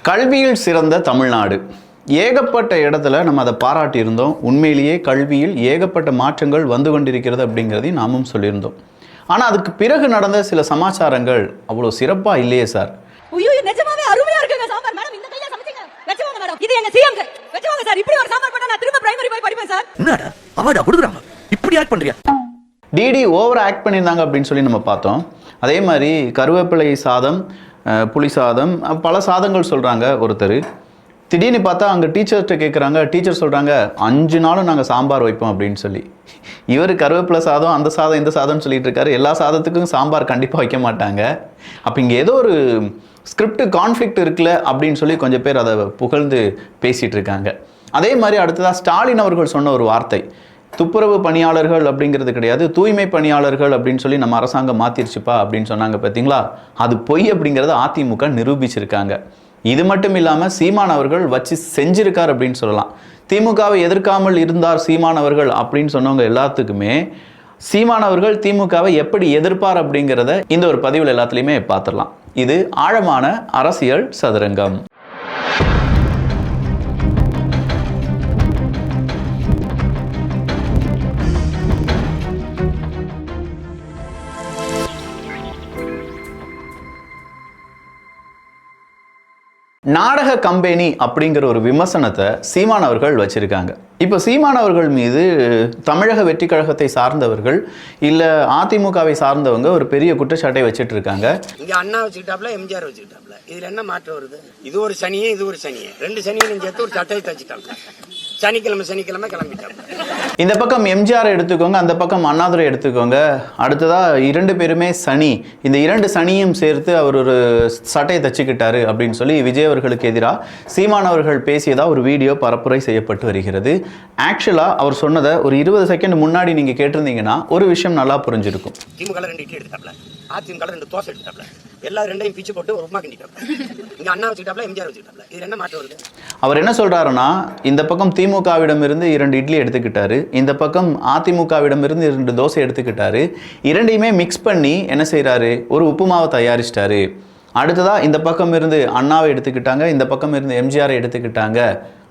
கல்வியில் சிறந்த தமிழ்நாடு. ஏகப்பட்ட இடத்துல நம்ம அதை பாராட்டியிருந்தோம். உண்மையிலேயே கல்வியில் ஏகப்பட்ட மாற்றங்கள் வந்து கொண்டிருக்கிறது அப்படிங்கிறதையும் நாமும் சொல்லியிருந்தோம். ஆனால் அதுக்கு பிறகு நடந்த சில சமாச்சாரங்கள் அவ்வளோ சிறப்பாக இல்லையே சார். நிஜமாவே அருமையா இருக்குங்க சாம்பார் மேடம். இந்த கையில சமைச்சீங்க வெச்சுவாங்க மேடம். இது எங்க சிஎம் வெச்சுவாங்க சார். இப்படி ஒரு சாம்பார் பண்ணா நான் திரும்ப பிரைமரி போய் படிப்பேன் சார். என்னடா அவார்ட் கொடுக்குறாங்க, இப்படி ஆக்ட் பண்றியா? டிடி ஓவர் ஆக்ட் பண்ணியிருந்தாங்க அப்படின்னு சொல்லி நம்ம பார்த்தோம். அதே மாதிரி கருவேப்பிலை சாதம், புளி சாதம், பல சாதங்கள் சொல்கிறாங்க ஒருத்தர். திடீர்னு பார்த்தா அங்கே டீச்சர்கிட்ட கேட்குறாங்க. டீச்சர் சொல்கிறாங்க 5 நாளும் நாங்கள் சாம்பார் வைப்போம் அப்படின்னு சொல்லி. இவர் கருவேப்பிலை சாதம், அந்த சாதம், இந்த சாதம்னு சொல்லிட்டு இருக்காரு. எல்லா சாதத்துக்கும் சாம்பார் கண்டிப்பாக வைக்க மாட்டாங்க. அப்போ இங்கே ஏதோ ஒரு ஸ்கிரிப்ட் கான்ஃப்ளிக்ட் இருக்குல்ல அப்படின்னு சொல்லி கொஞ்சம் பேர் அதை புகழ்ந்து பேசிகிட்டு இருக்காங்க. அதே மாதிரி அடுத்ததாக ஸ்டாலின் அவர்கள் சொன்ன ஒரு வார்த்தை, துப்புரவு பணியாளர்கள் அப்படிங்கிறது கிடையாது, தூய்மை பணியாளர்கள் அப்படின்னு சொல்லி நம்ம அரசாங்கம் மாற்றிருச்சுப்பா அப்படின்னு சொன்னாங்க. பார்த்தீங்களா, அது பொய் அப்படிங்கிறத அதிமுக நிரூபிச்சிருக்காங்க. இது மட்டும் இல்லாமல் சீமான் அவர்கள் வச்சு செஞ்சிருக்கார் அப்படின்னு சொல்லலாம். திமுகவை எதிர்க்காமல் இருந்தார் சீமான் அவர்கள் அப்படின்னு சொன்னவங்க எல்லாத்துக்குமே சீமான் அவர்கள் திமுகவை எப்படி எதிர்ப்பார் அப்படிங்கிறத இந்த ஒரு பதிவில் எல்லாத்துலேயுமே பார்த்துடலாம். இது ஆழமான அரசியல் சதுரங்கம். நாடக கம்பெனி அப்படிங்கிற ஒரு விமர்சனத்தை சீமான் அவர்கள் வச்சிருக்காங்க. இப்போ சீமான் அவர்கள் மீது தமிழக வெற்றி கழகத்தை சார்ந்தவர்கள் இல்லை அதிமுகவை சார்ந்தவங்க ஒரு பெரிய குற்றச்சாட்டை வச்சுட்டு இருக்காங்க. இங்க அண்ணா வச்சுக்கிட்டாப்ல, எம்ஜிஆர் வச்சுக்கிட்டாப்ல, இதுல என்ன மாற்றம் வருது? இது ஒரு சனியே, இது ஒரு சனியே, 2 சனியும் சேர்த்து ஒரு சட்டையை தச்சுட்டாங்க. சனிக்கிழமை கிளம்பிட்டாங்க. இந்த பக்கம் எம்ஜிஆர் எடுத்துக்கோங்க, அந்த பக்கம் அண்ணாதுரை எடுத்துக்கோங்க. அடுத்ததா 2 பேருமே சனி. இந்த 2 சனியும் சேர்த்து அவர் ஒரு சட்டையை தச்சுக்கிட்டாரு அப்படின்னு சொல்லி விஜய் அவர்களுக்கு எதிராக சீமான் அவர்கள் பேசியதா ஒரு வீடியோ பரப்புரை செய்யப்பட்டு வருகிறது. ஆக்சுவலாக அவர் சொன்னதை ஒரு 20 செகண்ட் முன்னாடி நீங்கள் கேட்டிருந்தீங்கன்னா ஒரு விஷயம் நல்லா புரிஞ்சிருக்கும். திமுக 2 இட்லி எடுத்தாப்ல, அதிமுக 2 தோசை எடுத்தாப்ல, எல்லா 2ஐயும் பிச்சு போட்டு ஒரு உப்புமா கிண்டிட்டாப்ல. இங்க அண்ணா வச்சுக்கிட்டாப்ல, எம்ஜிஆர் வச்சுக்கிட்டாப்ல, இதுல என்ன மாற்றம் வருது? அவர் என்ன சொல்றாருன்னா, இந்த பக்கம் திமுகவிடம் இருந்து 2 இட்லி எடுத்துக்கிட்டாரு, இந்த பக்கம் அதிமுகவிடம் இருந்து 2 தோசை எடுத்துக்கிட்டாரு. 2ஐயுமே மிக்ஸ் பண்ணி என்ன செய்யறாரு, ஒரு உப்புமாவை தயாரிச்சிட்டாரு. அடுத்ததா இந்த பக்கம் இருந்து அண்ணாவை எடுத்துக்கிட்டாங்க, இந்த பக்கம் இருந்து எம்ஜிஆரை எடுத்துக்கிட்டாங்க.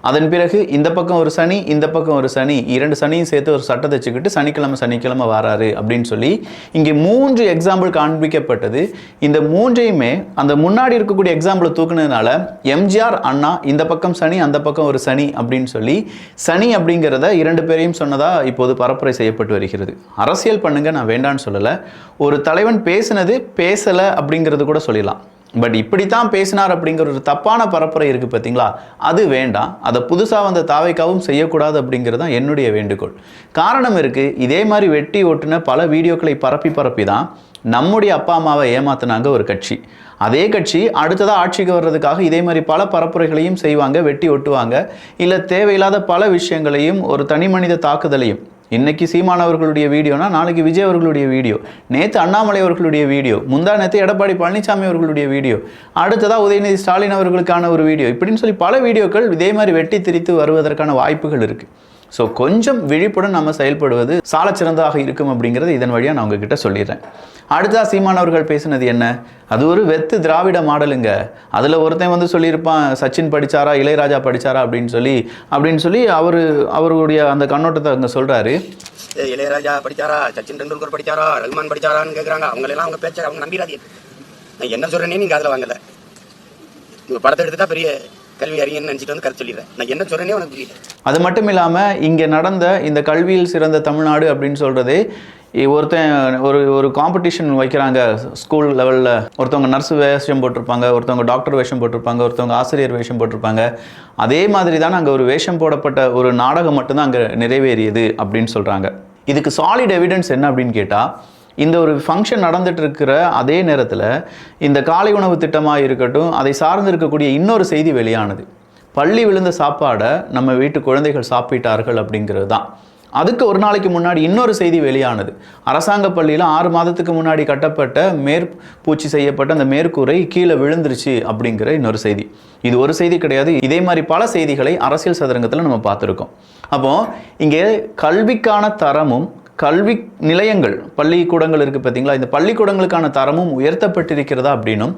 அதன் பிறகு இந்த பக்கம் ஒரு சனி, இந்த பக்கம் ஒரு சனி, 2 சனியும் சேர்த்து ஒரு சட்டை தச்சுக்கிட்டு சனிக்கிழமை வராரு அப்படின்னு சொல்லி இங்கே 3 எக்ஸாம்பிள் காண்பிக்கப்பட்டது. இந்த 3ஐயுமே அந்த முன்னாடி இருக்கக்கூடிய எக்ஸாம்பிளை தூக்குனதுனால எம்ஜிஆர் அண்ணா இந்த பக்கம் சனி, அந்த பக்கம் ஒரு சனி அப்படின்னு சொல்லி சனி அப்படிங்கிறத 2 பேரையும் சொன்னதா இப்போது பரப்புரை செய்யப்பட்டு வருகிறது. அரசியல் பண்ணுங்க, நான் வேண்டான்னு சொல்லலை. ஒரு தலைவன் பேசுனது பேசலை அப்படிங்கிறது கூட சொல்லலாம். பட் இப்படித்தான் பேசினார் அப்படிங்கிற ஒரு தப்பான பரப்புரை இருக்குது பார்த்தீங்களா, அது வேண்டாம். அதை புதுசாக வந்த தாவைக்காவும் செய்யக்கூடாது அப்படிங்கிறது தான் என்னுடைய வேண்டுகோள். காரணம் இருக்குது, இதே மாதிரி வெட்டி ஓட்டுன பல வீடியோக்களை பரப்பி தான் நம்முடைய அப்பா அம்மாவை ஏமாத்தினாங்க ஒரு கட்சி. அதே கட்சி அடுத்ததாக ஆட்சிக்கு வர்றதுக்காக இதே மாதிரி பல பரப்புரைகளையும் செய்வாங்க, வெட்டி ஒட்டுவாங்க, இல்லை தேவையில்லாத பல விஷயங்களையும் ஒரு தனி மனித தாக்குதலையும். இன்னைக்கு சீமான் அவர்களுடைய வீடியோனா நாளைக்கு விஜய் அவர்களுடைய வீடியோ, நேற்று அண்ணாமலை அவர்களுடைய வீடியோ, முந்தா நேற்று எடப்பாடி பழனிசாமி அவர்களுடைய வீடியோ, அடுத்ததாக உதயநிதி ஸ்டாலின் அவர்களுக்கான ஒரு வீடியோ, இப்படின்னு சொல்லி பல வீடியோக்கள் இதே மாதிரி வெட்டி திரித்து வருவதற்கான வாய்ப்புகள் இருக்குது. ஸோ கொஞ்சம் விழிப்புடன் நம்ம செயல்படுவது சாலச்சிறந்ததாக இருக்கும் அப்படிங்கிறது இதன் வழியாக நான் உங்ககிட்ட சொல்லிடுறேன். அடுத்ததாக சீமான் அவர்கள் பேசினது என்ன, அது ஒரு வெத்து திராவிட மாடலுங்க. அதில் ஒருத்தன் வந்து சொல்லியிருப்பான் சச்சின் படித்தாரா இளையராஜா படித்தாரா அப்படின்னு சொல்லி அவருடைய அந்த கண்ணோட்டத்தை அங்கே சொல்கிறாரு. இளையராஜா படித்தாரா, சச்சின் டெண்டுல்கர் படித்தாரா, ரகுமான் படித்தாரான்னு கேட்குறாங்க. அவங்களெல்லாம் அவங்க பேச்ச அவங்க நம்பிடாதீங்க. நான் என்ன சொல்கிறேன்னே நீங்கள் அதில் வாங்கலை. படத்தை எடுத்துட்டா பெரிய கல்வி அறிஞன்னு நினச்சிட்டு வந்து கருத்து சொல்லிடுறேன். நான் என்ன சொல்கிறேனே உனக்கு புரியல. அது மட்டும் இல்லாமல் இங்கே நடந்த இந்த கல்வியில் சிறந்த தமிழ்நாடு அப்படின்னு சொல்கிறதே, ஒருத்தன் ஒரு காம்படிஷன் வைக்கிறாங்க ஸ்கூல் லெவலில். ஒருத்தவங்க நர்ஸ் வேஷம் போட்டிருப்பாங்க, ஒருத்தவங்க டாக்டர் வேஷம் போட்டிருப்பாங்க, ஒருத்தவங்க ஆசிரியர் வேஷம் போட்டிருப்பாங்க. அதே மாதிரி தான் அங்கே ஒரு வேஷம் போடப்பட்ட ஒரு நாடகம் மட்டும்தான் அங்கே நிறைவேறியது அப்படின்னு சொல்கிறாங்க. இதுக்கு சாலிட் எவிடன்ஸ் என்ன அப்படின்னு கேட்டால், இந்த ஒரு ஃபங்க்ஷன் நடந்துட்டு இருக்கிற அதே நேரத்தில் இந்த காலை உணவு திட்டமாக இருக்கட்டும், அதை சார்ந்து இருக்கக்கூடிய இன்னொரு செய்தி வெளியானது. பள்ளி விழுந்த சாப்பாடை நம்ம வீட்டு குழந்தைகள் சாப்பிட்டார்கள் அப்படிங்கிறது தான். அதுக்கு ஒரு நாளைக்கு முன்னாடி இன்னொரு செய்தி வெளியானது. அரசாங்க பள்ளியில் 6 மாதத்துக்கு முன்னாடி கட்டப்பட்ட மேற்பூச்சி செய்யப்பட்ட அந்த மேற்கூரை கீழே விழுந்துருச்சு அப்படிங்கிற இன்னொரு செய்தி. இது ஒரு செய்தி கிடையாது, இதே மாதிரி பல செய்திகளை அரசியல் சதுரங்கத்தில் நம்ம பார்த்துருக்கோம். அப்போ இங்கே கல்விக்கான தரமும் கல்வி நிலையங்கள் பள்ளிக்கூடங்கள் இருக்குது பார்த்தீங்களா, இந்த பள்ளிக்கூடங்களுக்கான தரமும் உயர்த்தப்பட்டிருக்கிறதா அப்படின்னும்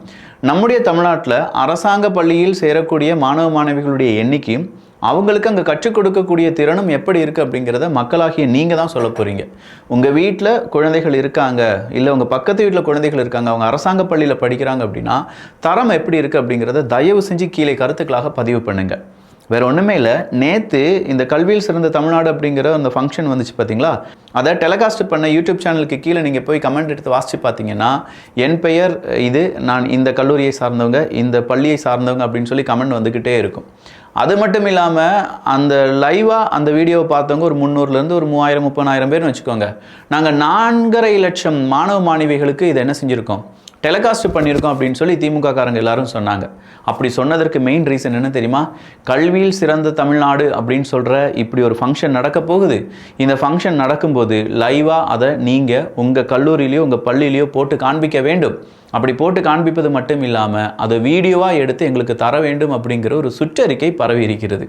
நம்முடைய தமிழ்நாட்டில் அரசாங்க பள்ளியில் சேரக்கூடிய மாணவ மாணவிகளுடைய எண்ணிக்கையும் அவங்களுக்கு அங்கே கற்றுக் கொடுக்கக்கூடிய திறனும் எப்படி இருக்குது அப்படிங்கிறத மக்களாகிய நீங்கள் தான் சொல்ல போகிறீங்க. உங்கள் வீட்டில் குழந்தைகள் இருக்காங்க, இல்லை உங்கள் பக்கத்து வீட்டில் குழந்தைகள் இருக்காங்க, அவங்க அரசாங்க பள்ளியில் படிக்கிறாங்க அப்படின்னா தரம் எப்படி இருக்குது அப்படிங்கிறத தயவு செஞ்சு கீழே கருத்துக்களாக பதிவு பண்ணுங்கள். வேறு ஒன்றுமே இல்லை, நேற்று இந்த கல்வியில் சிறந்த தமிழ்நாடு அப்படிங்கிற அந்த ஃபங்க்ஷன் வந்துச்சு பார்த்தீங்களா, அதை டெலிகாஸ்ட் பண்ண யூடியூப் சேனலுக்கு கீழே நீங்கள் போய் கமெண்ட் எடுத்து வாசித்து பார்த்தீங்கன்னா என் பெயர் இது, நான் இந்த கல்லூரியை சார்ந்தவங்க, இந்த பள்ளியை சார்ந்தவங்க அப்படின்னு சொல்லி கமெண்ட் வந்துக்கிட்டே இருக்கும். அது மட்டும் இல்லாமல் அந்த லைவாக அந்த வீடியோவை பார்த்தவங்க ஒரு 300லேருந்து ஒரு 3000-30,000 பேர்னு வச்சுக்கோங்க. நாங்கள் 4.5 லட்சம் மாணவ மாணவிகளுக்கு இதை என்ன செஞ்சுருக்கோம், டெலிகாஸ்ட் பண்ணியிருக்கோம் அப்படின்னு சொல்லி திமுக காரங்க எல்லாரும் சொன்னாங்க. அப்படி சொன்னதற்கு மெயின் ரீசன் என்ன தெரியுமா, கல்வியில் சிறந்த தமிழ்நாடு அப்படின்னு சொல்கிற இப்படி ஒரு ஃபங்க்ஷன் நடக்க போகுது. இந்த ஃபங்க்ஷன் நடக்கும்போது லைவாக அதை நீங்கள் உங்கள் கல்லூரியிலையோ உங்கள் பள்ளியிலையோ போட்டு காண்பிக்க வேண்டும். அப்படி போட்டு காண்பிப்பது மட்டும் இல்லாமல் அதை வீடியோவாக எடுத்து எங்களுக்கு தர வேண்டும் அப்படிங்கிற ஒரு சுற்றறிக்கை பரவி இருக்கிறது.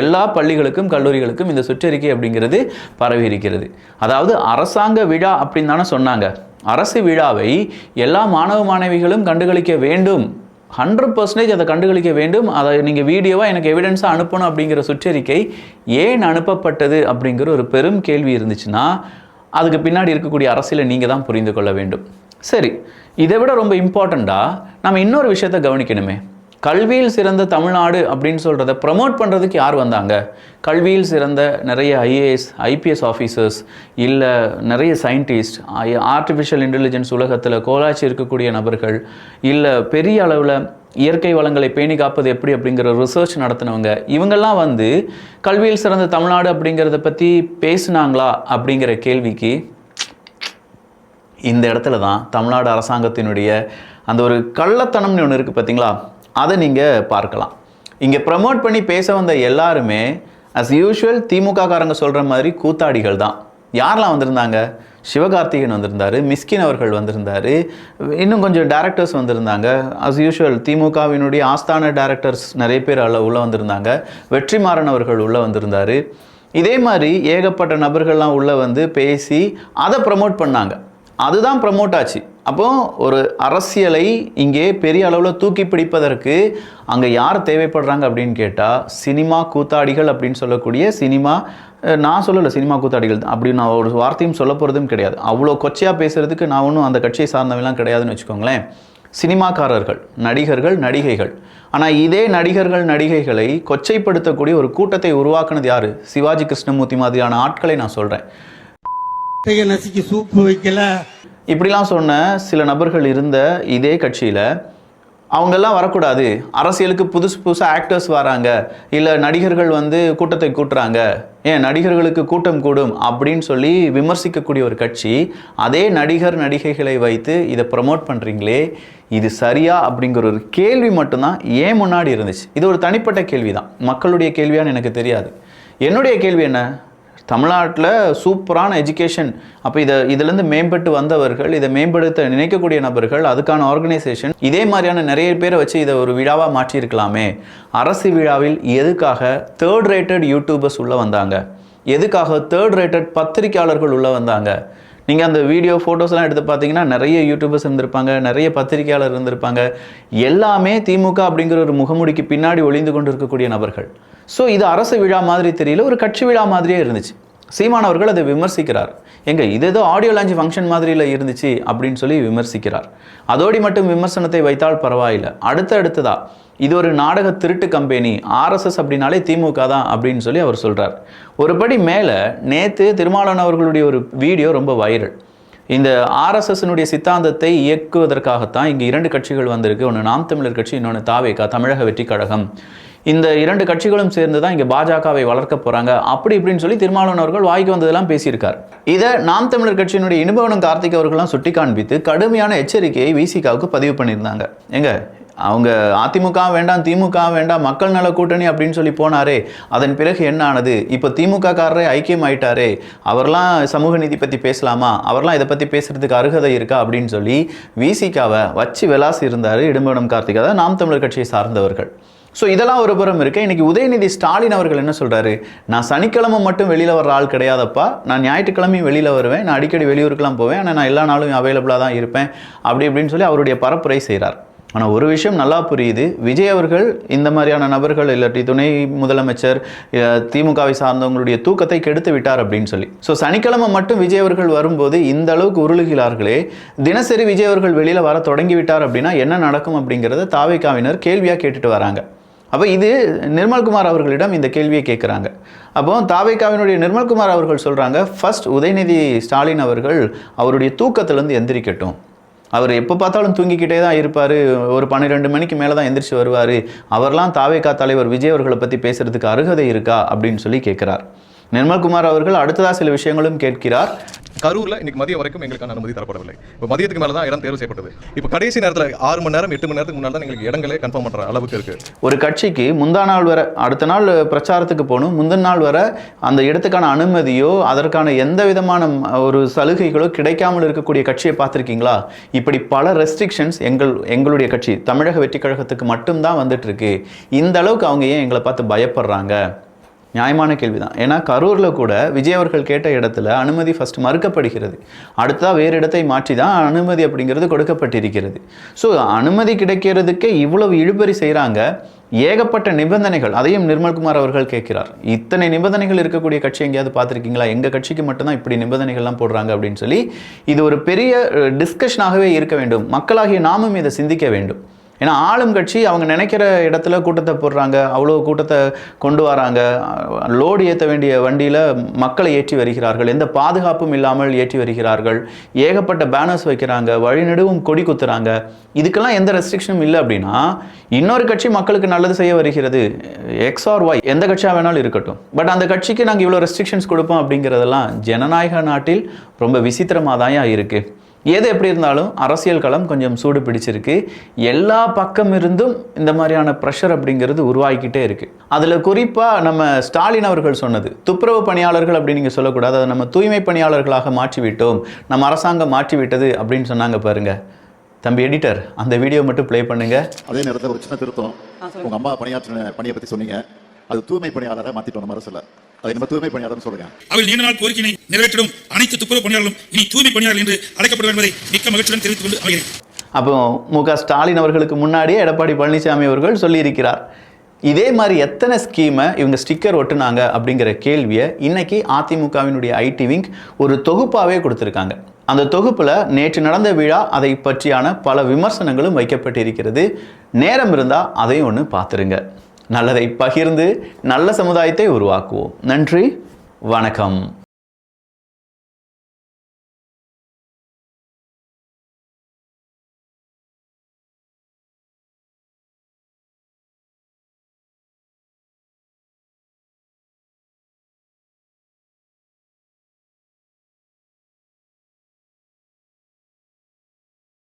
எல்லா பள்ளிகளுக்கும் கல்லூரிகளுக்கும் இந்த சுற்றறிக்கை அப்படிங்கிறது பரவி இருக்கிறது. அதாவது அரசாங்க விழா அப்படின்னு தானே சொன்னாங்க. அரசு விழாவை எல்லா மாணவ மாணவிகளும் கண்டுகளிக்க வேண்டும், 100% அதை கண்டுகளிக்க வேண்டும். அதை நீங்கள் வீடியோவாக எனக்கு எவிடன்ஸாக அனுப்பணும் அப்படிங்கிற சுற்றறிக்கை ஏன் அனுப்பப்பட்டது அப்படிங்கிற ஒரு பெரும் கேள்வி இருந்துச்சுன்னா அதுக்கு பின்னாடி இருக்கக்கூடிய அரசியலை நீங்கள் தான் புரிந்து கொள்ள வேண்டும். சரி, இதை விட ரொம்ப இம்பார்ட்டண்ட்டாக நம்ம இன்னொரு விஷயத்தை கவனிக்கணுமே. கல்வியில் சிறந்த தமிழ்நாடு அப்படின்னு சொல்கிறத ப்ரமோட் பண்ணுறதுக்கு யார் வந்தாங்க? கல்வியில் சிறந்த நிறைய ஐஏஎஸ் ஐபிஎஸ் ஆஃபீஸர்ஸ், இல்லை நிறைய சயின்டிஸ்ட், ஆர்டிஃபிஷியல் இன்டெலிஜென்ஸ் உலகத்தில் கோலாச்சி இருக்கக்கூடிய நபர்கள், இல்லை பெரிய அளவில் இயற்கை வளங்களை பேணி காப்பது எப்படி அப்படிங்கிற ரிசர்ச் நடத்தினவங்க, இவங்கெல்லாம் வந்து கல்வியில் சிறந்த தமிழ்நாடு அப்படிங்கிறத பற்றி பேசுனாங்களா அப்படிங்கிற கேள்விக்கு இந்த இடத்துல தான் தமிழ்நாடு அரசாங்கத்தினுடைய அந்த ஒரு கள்ளத்தனம்னு ஒன்று இருக்குது பார்த்தீங்களா, அதை நீங்கள் பார்க்கலாம். இங்கே ப்ரமோட் பண்ணி பேச வந்த எல்லாருமே அஸ் யூஷுவல் திமுக காரங்க சொல்கிற மாதிரி கூத்தாடிகள் தான். யாரெல்லாம் வந்திருந்தாங்க? சிவகார்த்திகேயன் வந்திருந்தார், மிஸ்கின் அவர்கள் வந்திருந்தார், இன்னும் கொஞ்சம் டேரக்டர்ஸ் வந்திருந்தாங்க. அஸ் யூஷுவல் திமுகவினுடைய ஆஸ்தான டேரக்டர்ஸ் நிறைய பேர் உள்ளே வந்திருந்தாங்க. வெற்றிமாறன் அவர்கள் உள்ளே வந்திருந்தார். இதே மாதிரி ஏகப்பட்ட நபர்கள்லாம் உள்ளே வந்து பேசி அதை ப்ரமோட் பண்ணாங்க. அதுதான் ப்ரமோட் ஆச்சு. அப்போது ஒரு அரசியலை இங்கே பெரிய அளவில் தூக்கி பிடிப்பதற்கு அங்கே யார் தேவைப்படுறாங்க அப்படின்னு கேட்டால் சினிமா கூத்தாடிகள் அப்படின்னு சொல்லக்கூடிய நான் சொல்லலை சினிமா கூத்தாடிகள் தான் அப்படின்னு நான் ஒரு வார்த்தையும் சொல்ல போகிறதும் கிடையாது. அவ்வளோ கொச்சையாக பேசுகிறதுக்கு நான் ஒன்றும் அந்த கட்சியை சார்ந்தவெல்லாம் கிடையாதுன்னு வச்சுக்கோங்களேன். சினிமாக்காரர்கள், நடிகர்கள், நடிகைகள். ஆனால் இதே நடிகர்கள் நடிகைகளை கொச்சைப்படுத்தக்கூடிய ஒரு கூட்டத்தை உருவாக்குனது யார்? சிவாஜி கிருஷ்ணமூர்த்தி மாதிரியான ஆட்களை நான் சொல்கிறேன். நசுக்கி சூப்பு வைக்கல இப்படிலாம் சொன்ன சில நபர்கள் இருந்த இதே கட்சியில் அவங்கெல்லாம் வரக்கூடாது, அரசியலுக்கு புதுசாக ஆக்டர்ஸ் வராங்க, இல்லை நடிகர்கள் வந்து கூட்டத்தை கூட்டுறாங்க, ஏன் நடிகர்களுக்கு கூட்டம் கூடும் அப்படின்னு சொல்லி விமர்சிக்கக்கூடிய ஒரு கட்சி அதே நடிகர் நடிகைகளை வைத்து இதை ப்ரமோட் பண்ணுறீங்களே, இது சரியா அப்படிங்கிற ஒரு கேள்வி மட்டும்தான் ஏன் முன்னாடி இருந்துச்சு. இது ஒரு தனிப்பட்ட கேள்வி தான், மக்களுடைய கேள்வியான்னு எனக்கு தெரியாது. என்னுடைய கேள்வி என்ன, தமிழ்நாட்டில் சூப்பரான எஜுகேஷன், அப்போ இதிலேருந்து மேம்பட்டு வந்தவர்கள், இதை மேம்படுத்த நினைக்கக்கூடிய நபர்கள், அதுக்கான ஆர்கனைசேஷன், இதே மாதிரியான நிறைய பேரை வச்சு இதை ஒரு விழாவாக மாற்றியிருக்கலாமே. அரசு விழாவில் எதுக்காக 3rd ரேட்டட் யூடியூபர்ஸ் உள்ளே வந்தாங்க? எதுக்காக 3rd ரேட்டட் பத்திரிகையாளர்கள் உள்ளே வந்தாங்க? நீங்கள் அந்த வீடியோ ஃபோட்டோஸ்லாம் எடுத்து பார்த்தீங்கன்னா நிறைய யூடியூபர்ஸ் இருந்திருப்பாங்க, நிறைய பத்திரிகையாளர் இருந்திருப்பாங்க. எல்லாமே திமுக அப்படிங்கிற ஒரு முகமுடிக்கு பின்னாடி ஒளிந்து கொண்டு இருக்கக்கூடிய நபர்கள். ஸோ இது அரசு விழா மாதிரி தெரியல, ஒரு கட்சி விழா மாதிரியே இருந்துச்சு. சீமான் அவர்கள் அதை விமர்சிக்கிறார். இது ஏதோ ஆடியோ லான்ச் ஃபங்க்ஷன் மாதிரியில் இருந்துச்சு அப்படின்னு சொல்லி விமர்சிக்கிறார். அதோடி மட்டும் விமர்சனத்தை வைத்தால் பரவாயில்லை. அடுத்ததா இது ஒரு நாடக திருட்டு கம்பெனி, ஆர்எஸ்எஸ் அப்படின்னாலே திமுக தான் அப்படின்னு சொல்லி அவர் சொல்கிறார். ஒருபடி மேலே நேற்று திருமாவளவன் அவர்களுடைய ஒரு வீடியோ ரொம்ப வைரல். இந்த ஆர்எஸ்எஸ்னுடைய சித்தாந்தத்தை இயக்குவதற்காகத்தான் இங்கே 2 கட்சிகள் வந்திருக்கு. ஒன்று நாம் தமிழர் கட்சி, இன்னொன்று தாவேகா, தமிழக வெற்றி கழகம். இந்த 2 கட்சிகளும் சேர்ந்து தான் இங்கே பாஜகவை வளர்க்க போகிறாங்க அப்படி இப்படின்னு சொல்லி திருமாவளவன் அவர்கள் வாய்க்கு வந்ததெல்லாம் பேசியிருக்கார். இதை நாம் தமிழர் கட்சியினுடைய இனுபவனம் கார்த்திக் அவர்கள்லாம் சுட்டி காண்பித்து கடுமையான எச்சரிக்கையை விசிகாவுக்கு பதிவு பண்ணியிருந்தாங்க. அவங்க அதிமுக வேண்டாம், திமுக வேண்டாம், மக்கள் நல கூட்டணி அப்படின்னு சொல்லி போனாரே, அதன் பிறகு என்ன ஆனது? இப்போ திமுக காரரே ஐக்கியம் ஆயிட்டாரே, அவர்லாம் சமூக நீதி பற்றி பேசலாமா, அவர்லாம் இதை பற்றி பேசுறதுக்கு அருகதை இருக்கா அப்படின்னு சொல்லி விசிகாவை வச்சு விளாசி இருந்தார் இடும்பவனம் கார்த்திக், அதாவது நாம் தமிழர் கட்சியை சார்ந்தவர்கள். ஸோ இதெல்லாம் ஒரு புறம் இருக்கு. இன்னைக்கு உதயநிதி ஸ்டாலின் அவர்கள் என்ன சொல்றாரு, நான் சனிக்கிழமை மட்டும் வெளியில் வர்ற ஆள் கிடையாதப்பா, நான் ஞாயிற்றுக்கிழமையும் வெளியில் வருவேன், நான் அடிக்கடி வெளியூருக்கெல்லாம் போவேன், ஆனால் நான் எல்லா நாளும் அவைலபிளாக தான் இருப்பேன் அப்படி இப்படின்னு சொல்லி அவருடைய பரப்புரை செய்கிறார். ஆனால் ஒரு விஷயம் நல்லா புரியுது, விஜய் அவர்கள் இந்த மாதிரியான நபர்கள் இல்லாட்டி துணை முதலமைச்சர் திமுகவை சார்ந்தவங்களுடைய தூக்கத்தை கெடுத்து விட்டார் அப்படின்னு சொல்லி. ஸோ சனிக்கிழமை மட்டும் விஜய் அவர்கள் வரும்போது இந்த அளவுக்கு உருளுகிறார்களே, தினசரி விஜய் அவர்கள் வெளியில் வர தொடங்கி விட்டார் அப்படின்னா என்ன நடக்கும் அப்படிங்கிறத தாவேகாவினர் கேள்வியாக கேட்டுட்டு வராங்க. அப்போ இது நிர்மல்குமார் அவர்களிடம் இந்த கேள்வியை கேட்குறாங்க. அப்போ தாவேகாவினுடைய நிர்மல்குமார் அவர்கள் சொல்கிறாங்க, ஃபர்ஸ்ட் உதயநிதி ஸ்டாலின் அவர்கள் அவருடைய தூக்கத்திலேருந்து எந்திரிக்கட்டும். அவர் எப்போ பார்த்தாலும் தூங்கிக்கிட்டே தான் இருப்பார், ஒரு 12 மணிக்கு மேலே தான் எந்திரிச்சு வருவார், அவர்லாம் தாவேகா தலைவர் விஜய் அவர்களை பற்றி பேசுகிறதுக்கு அருகதை இருக்கா அப்படின்னு சொல்லி கேட்குறார். நிர்மல்குமார் அவர்கள் அடுத்ததாக சில விஷயங்களும் கேட்கிறார். கரூர்ல இன்னைக்கு மதியம் வரைக்கும் எங்களுக்கான அனுமதி தரப்படவில்லை. இப்போ மதியத்துக்கு மேல தான் இடம் தேர்வு செய்யப்பட்டது. இப்போ கடைசி நேரத்தில் 6 மணி நேரம் 8 மணி நேரத்துக்கு முன்னாடி தான் எங்களுக்கு இடங்களே கன்ஃபார்ம் பண்ற அளவுக்கு இருக்கு. ஒரு கட்சிக்கு முந்தா நாள் வர, அடுத்த நாள் பிரச்சாரத்துக்கு போகணும், முந்தின நாள் வர அந்த இடத்துக்கான அனுமதியோ அதற்கான எந்த விதமான ஒரு சலுகைகளோ கிடைக்காமல் இருக்கக்கூடிய கட்சியை பார்த்துருக்கீங்களா? இப்படி பல ரெஸ்ட்ரிக்ஷன்ஸ் எங்களுடைய கட்சி தமிழக வெற்றி கழகத்துக்கு மட்டும்தான் வந்துட்டு இருக்கு. இந்த அளவுக்கு அவங்க ஏன் எங்களை பார்த்து பயப்படுறாங்க? நியாயமான கேள்வி தான். ஏன்னா கரூரில் கூட விஜய் அவர்கள் கேட்ட இடத்துல அனுமதி ஃபஸ்ட் மறுக்கப்படுகிறது, அடுத்ததாக வேறு இடத்தை மாற்றி தான் அனுமதி அப்படிங்கிறது கொடுக்கப்பட்டிருக்கிறது. ஸோ அனுமதி கிடைக்கிறதுக்கே இவ்வளவு இழுபறி செய்கிறாங்க. ஏகப்பட்ட நிபந்தனைகள், அதையும் நிர்மல்குமார் அவர்கள் கேட்கிறார். இத்தனை நிபந்தனைகள் இருக்கக்கூடிய கட்சி எங்கேயாவது பார்த்துருக்கீங்களா? எங்கள் கட்சிக்கு மட்டும்தான் இப்படி நிபந்தனைகள்லாம் போடுறாங்க அப்படின்னு சொல்லி இது ஒரு பெரிய டிஸ்கஷனாகவே இருக்க வேண்டும். மக்களாகிய நாமும் இதை சிந்திக்க வேண்டும். ஏன்னா ஆளும் கட்சி அவங்க நினைக்கிற இடத்துல கூட்டத்தை போடுறாங்க, அவ்வளோ கூட்டத்தை கொண்டு வராங்க, லோடு ஏற்ற வேண்டிய வண்டியில் மக்களை ஏற்றி வருகிறார்கள், எந்த பாதுகாப்பும் இல்லாமல் ஏற்றி வருகிறார்கள், ஏகப்பட்ட பேனர்ஸ் வைக்கிறாங்க, வழிநெடுவும் கொடி குத்துறாங்க. இதுக்கெல்லாம் எந்த ரெஸ்ட்ரிக்ஷனும் இல்லை அப்படின்னா இன்னொரு கட்சி மக்களுக்கு நல்லது செய்ய வருகிறது, எக்ஸ் ஆர் ஒய் எந்த கட்சியாக வேணாலும் இருக்கட்டும், பட் அந்த கட்சிக்கு நாங்கள் இவ்வளோ ரெஸ்ட்ரிக்ஷன்ஸ் கொடுப்போம் அப்படிங்கிறதெல்லாம் ஜனநாயக நாட்டில் ரொம்ப விசித்திரமாக தான் இருக்குது. எது எப்படி இருந்தாலும் அரசியல் களம் கொஞ்சம் சூடு பிடிச்சிருக்கு. எல்லா பக்கம் இருந்தும் இந்த மாதிரியான ப்ரெஷர் அப்படிங்கிறது உருவாகிக்கிட்டே இருக்குது. அதில் குறிப்பாக நம்ம ஸ்டாலின் அவர்கள் சொன்னது, துப்புரவு பணியாளர்கள் அப்படின்னு நீங்கள் சொல்லக்கூடாது, அதை நம்ம தூய்மை பணியாளர்களாக மாற்றிவிட்டோம், நம்ம அரசாங்கம் மாற்றிவிட்டது அப்படின்னு சொன்னாங்க பாருங்க. தம்பி எடிட்டர், அந்த வீடியோ மட்டும் ப்ளே பண்ணுங்க. அதே நேரத்தில் ஒரு சின்ன திருத்தம், உங்கள் அம்மா பணியாற்றின பணியை பற்றி சொன்னீங்க, அது தூய்மை பணியாளரை மாற்றிட்டோம், நம்ம அரசுல அதை நம்ம தூய்மை பணியாளர்னு சொல்லுங்க. அவள் நீண்ட நாள் கோரிக்கையை நிறைவேற்றும் அனைத்து துப்புரவு பணியாளர்களும் இனி தூய்மை பணியாளர் என்று அழைக்கப்படும் என்பதை மிக்க மகிழ்ச்சியுடன் தெரிவித்துக் கொண்டு அமைகிறேன். அப்போ முக ஸ்டாலின் அவர்களுக்கு முன்னாடியே எடப்பாடி பழனிசாமி அவர்கள் சொல்லியிருக்கிறார். இதே மாதிரி எத்தனை ஸ்கீமை இவங்க ஸ்டிக்கர் ஒட்டுனாங்க அப்படிங்கிற கேள்வியை இன்னைக்கு அதிமுகவினுடைய ஐடி விங் ஒரு தொகுப்பாகவே கொடுத்துருக்காங்க. அந்த தொகுப்பில் நேற்று நடந்த விழா, அதை பற்றியான பல விமர்சனங்களும் வைக்கப்பட்டிருக்கிறது. நேரம் இருந்தால் அதையும் ஒன்று பார்த்துருங்க. நல்லதை பகிர்ந்து நல்ல சமுதாயத்தை உருவாக்குவோம். நன்றி, வணக்கம்.